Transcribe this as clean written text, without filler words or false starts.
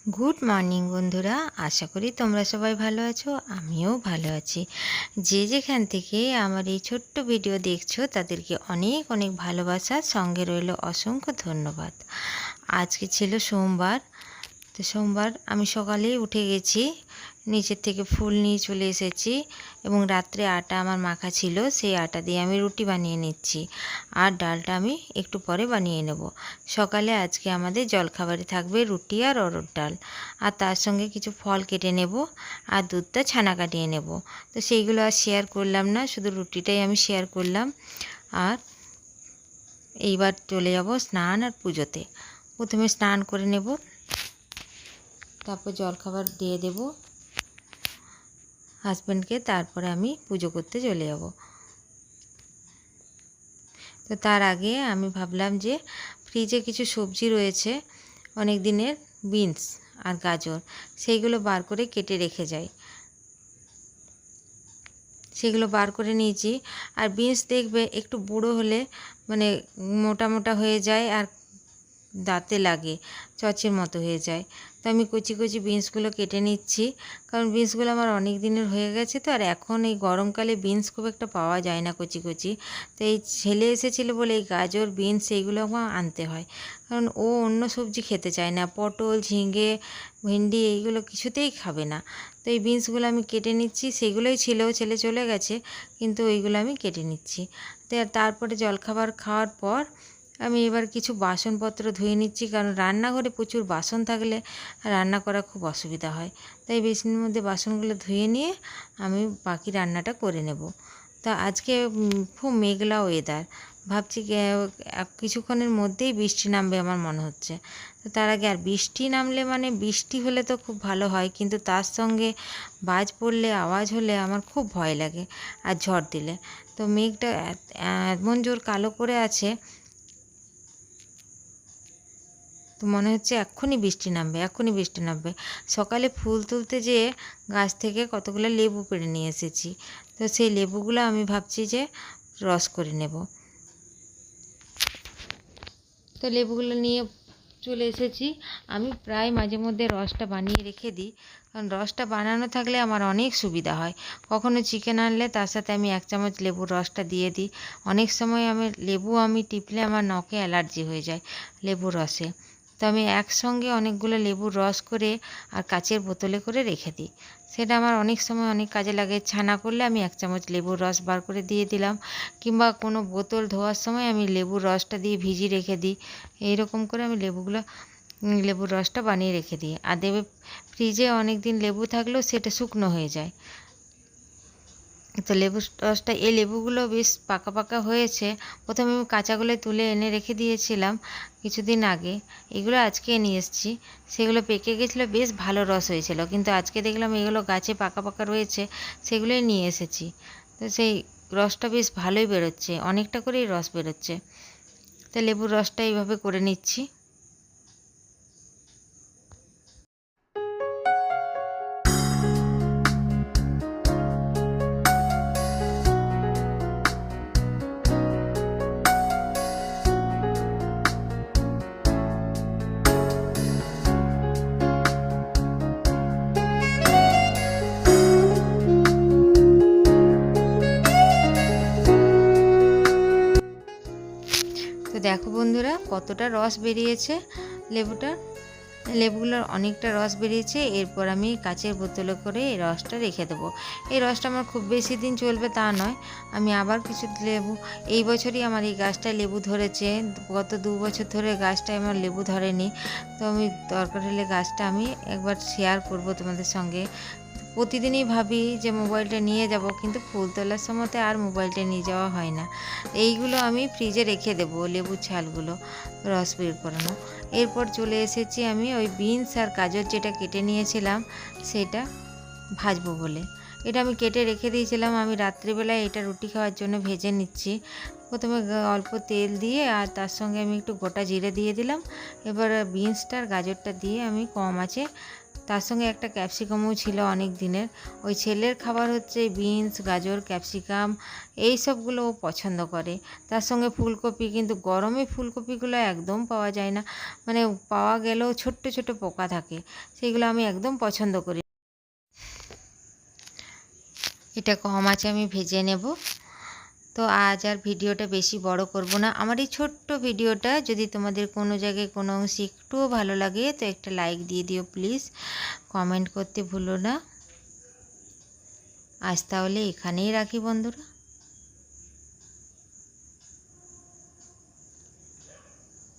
Good morning বন্ধুরা, আশা করি তোমরা সবাই ভালো আছো। আমিও ভালো আছি। যে যেখান থেকে আমার এই ছোট্ট ভিডিও দেখছো তাদেরকে অনেক অনেক ভালোবাসা, সঙ্গে রইল অসংখ্য ধন্যবাদ। আজকে ছিল সোমবার। তো সোমবার আমি সকালেই উঠে গেছি, নিচের থেকে ফুল নিয়ে চলে এসেছি এবং রাত্রে আটা আমার মাখা ছিল, সেই আটা দিয়ে আমি রুটি বানিয়ে নিচ্ছি। আর ডালটা আমি একটু পরে বানিয়ে নেব। সকালে আজকে আমাদের জলখাবারে থাকবে রুটি আর অরহর ডাল, আর তার সঙ্গে কিছু ফল কেটে নেব আর দুধটা ছানা কাটিয়ে নেব। তো সেইগুলো আর শেয়ার করলাম না, শুধু রুটিটাই আমি শেয়ার করলাম। আর এইবার চলে যাব স্নান আর পুজোতে। প্রথমে স্নান করে নেব, তারপর জলখাবার দিয়ে দেব হাজব্যান্ডকে, তারপরে আমি পুজো করতে চলে যাব। তো তার আগে আমি ভাবলাম যে ফ্রিজে কিছু সবজি রয়েছে অনেক দিনের, বিনস আর গাজর, সেইগুলো বার করে কেটে রেখে যাই। সেগুলো বার করে নিয়েছি। আর বিনস দেখবে একটু বুড়ো হলে মানে মোটা মোটা হয়ে যায় আর দাঁতে লাগে, চচের মতো হয়ে যায়। তো আমি কচি কচি বিনসগুলো কেটে নিচ্ছি, কারণ বিনসগুলো আমার অনেক দিনের হয়ে গেছে। তো আর এখন এই গরমকালে বিনস খুব একটা পাওয়া যায় না কচি কচি। তো এই ছেলে এসেছিলো বলে এই গাজর বিনস এইগুলো আমার আনতে হয়, কারণ ও অন্য সবজি খেতে চায় না। পটল, ঝিঙে, ভেন্ডি এইগুলো কিছুতেই খাবে না। তো এই বিনসগুলো আমি কেটে নিচ্ছি, সেগুলোই ছিল, ছেলে চলে গেছে কিন্তু ওইগুলো আমি কেটে নিচ্ছি। তো তারপরে জলখাবার খাওয়ার পর আমি এবার কিছু বাসনপত্র ধুয়ে নিচ্ছি, কারণ রান্নাঘরে প্রচুর বাসন থাকলে রান্না করা খুব অসুবিধা হয়। তাই বেসিনের মধ্যে বাসনগুলো ধুয়ে নিয়ে আমি বাকি রান্নাটা করে নেব। তা আজকে খুব মেঘলা ওয়েদার, ভাবছি কিছুক্ষণের মধ্যেই বৃষ্টি নামবে আমার মনে হচ্ছে। তো তার আগে, আর বৃষ্টি নামলে মানে বৃষ্টি হলে তো খুব ভালো হয়, কিন্তু তার সঙ্গে বাজ পড়লে, আওয়াজ হলে আমার খুব ভয় লাগে, আর ঝড় দিলে। তো মেঘটা এমন জোর কালো করে আছে, তো মনে হচ্ছে এক্ষুনি বৃষ্টি নামবে, এক্ষুনি বৃষ্টি নামবে। সকালে ফুল তুলতে যেয়ে গাছ থেকে কতগুলো লেবু পেড়ে নিয়ে এসেছি। তো সেই লেবুগুলো আমি ভাবছি যে রস করে নেব। তো লেবুগুলো নিয়ে চলে এসেছি। আমি প্রায় মাঝে মধ্যে রসটা বানিয়ে রেখে দিই, কারণ রসটা বানানো থাকলে আমার অনেক সুবিধা হয়। কখনো চিকেন আনলে তার সাথে আমি 1 চামচ লেবুর রসটা দিয়ে দিই। অনেক সময় লেবু টিপলে আমার নখে অ্যালার্জি হয়ে যায় লেবুর রসে। তো আমি একসঙ্গে অনেকগুলো লেবুর রস করে আর কাচের বোতলে করে রেখে দিই। সেটা আমার অনেক সময় অনেক কাজে লাগে। ছানা করলে আমি 1 চামচ লেবুর রস বার করে দিয়ে দিলাম, কিংবা কোনো বোতল ধোয়ার সময় আমি লেবুর রসটা দিয়ে ভিজিয়ে রেখে দিই। এইরকম করে আমি লেবুর রসটা বানিয়ে রেখে দিই। আর দেবে ফ্রিজে অনেক দিন লেবু থাকলেও সেটা শুকনো হয়ে যায়। তো লেবুর রসটা, এই লেবুগুলো বেশ পাকা পাকা হয়েছে। প্রথমে আমি কাঁচাগুলো তুলে এনে রেখে দিয়েছিলাম কিছুদিন আগে, এগুলো আজকে নিয়ে এসেছি। সেগুলো পেকে গেছিলো, বেশ ভালো রস হয়েছিল, কিন্তু আজকে দেখলাম এগুলো গাছে পাকা পাকা রয়েছে, সেগুলোই নিয়ে এসেছি। তো সেই রসটা বেশ ভালোই বেরোচ্ছে, অনেকটা করেই রস বেরোচ্ছে। তো লেবুর রসটা এইভাবে করে নিচ্ছি। তো দেখো বন্ধুরা, কতটা রস বেরিয়েছে লেবুগুলোর অনেকটা রস বেরিয়েছে। এরপর আমি কাচের বোতলে করে এই রসটা রেখে দেবো। এই রসটা আমার খুব বেশি দিন চলবে তা নয়। আমি আবার কিছু লেবু, এই বছরই আমার এই গাছটায় লেবু ধরেছে, গত 2 বছর ধরে গাছটায় আমার লেবু ধরেনি। তো আমি দরকার হলে গাছটা আমি একবার শেয়ার করব তোমাদের সঙ্গে। প্রতিদিনই ভাবি যে মোবাইলটা নিয়ে যাব, কিন্তু ফুল তোলার সময়তে আর মোবাইলটা নিয়ে যাওয়া হয় না। এইগুলো আমি ফ্রিজে রেখে দেবো, লেবুর ছালগুলো রস বের করানো। এরপর চলে এসেছি আমি ওই বিনস আর গাজর যেটা কেটে নিয়েছিলাম সেটা ভাজবো বলে। এটা আমি কেটে রেখে দিয়েছিলাম, আমি রাত্রিবেলায় এটা রুটি খাওয়ার জন্য ভেজে নিচ্ছি। প্রথমে অল্প তেল দিয়ে আর তার সঙ্গে আমি একটু গোটা জিরে দিয়ে দিলাম। এবার বিনসটা আর গাজরটা দিয়ে আমি কম আঁচে তার সঙ্গে একটা ক্যাপসিকামও ছিল অনেক দিনের। ওই ছেলের খাবার হচ্ছে বিনস, গাজর, ক্যাপসিকাম, এই সবগুলো ও পছন্দ করে। তার সঙ্গে ফুলকপি, কিন্তু গরমে ফুলকপিগুলো একদম পাওয়া যায় না, মানে পাওয়া গেলেও ছোট্ট ছোট্ট পোকা থাকে, সেইগুলো আমি একদম পছন্দ করি। এটা কম আছে, আমি ভেজে নেব। তো আজ আর ভিডিওটা বেশি বড় করব না। আমার এই ছোট্ট ভিডিওটা যদি তোমাদের কোনো জায়গায় কোনো অংশে একটুও ভালো লাগে তো একটা লাইক দিয়ে দিও প্লিজ, কমেন্ট করতে ভুলো না। আজ তাহলে এখানেই রাখি বন্ধুরা।